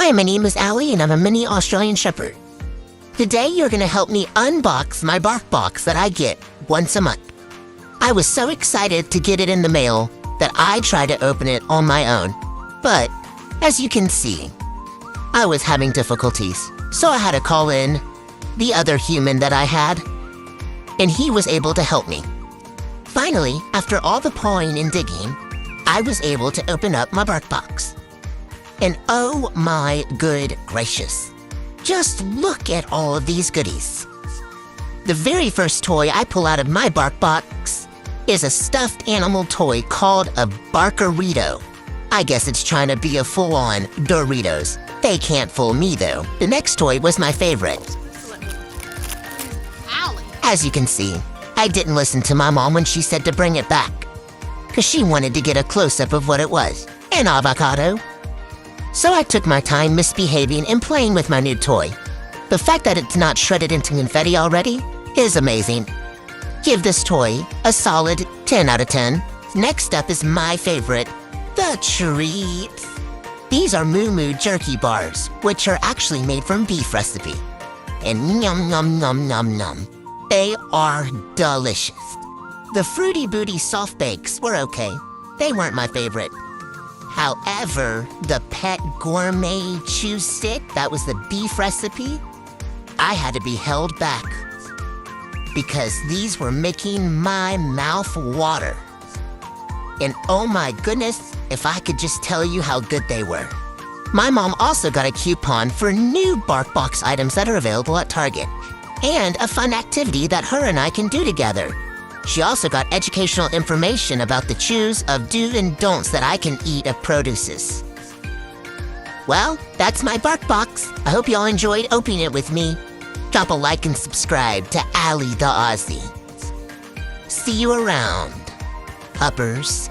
Hi, my name is Allie and I'm a mini Australian Shepherd. Today you're gonna help me unbox my bark box that I get once a month. I was so excited to get it in the mail that I tried to open it on my own. But, as you can see, I was having difficulties, so I had to call in the other human that I had, and he was able to help me. Finally, after all the pawing and digging, I was able to open up my bark box. And oh my good gracious, just look at all of these goodies. The very first toy I pull out of my bark box is a stuffed animal toy called a Barkerito. I guess it's trying to be a full-on Doritos. They can't fool me though. The next toy was my favorite. Allie. As you can see, I didn't listen to my mom when she said to bring it back, because she wanted to get a close-up of what it was, an avocado. So I took my time misbehaving and playing with my new toy. The fact that it's not shredded into confetti already is amazing. Give this toy a solid 10 out of 10. Next up is my favorite, the treats. These are Moo Moo jerky bars, which are actually made from beef recipe. And yum yum yum yum yum. They are delicious. The Fruity Booty soft bakes were okay. They weren't my favorite. However, the Pet Gourmet Chew Stick, that was the beef recipe, I had to be held back because these were making my mouth water. And oh my goodness, if I could just tell you how good they were. My mom also got a coupon for new BarkBox items that are available at Target, and a fun activity that her and I can do together. She also got educational information about the chews of do and don'ts that I can eat of produces. Well, that's my bark box. I hope y'all enjoyed opening it with me. Drop a like and subscribe to Allie the Aussie. See you around, uppers.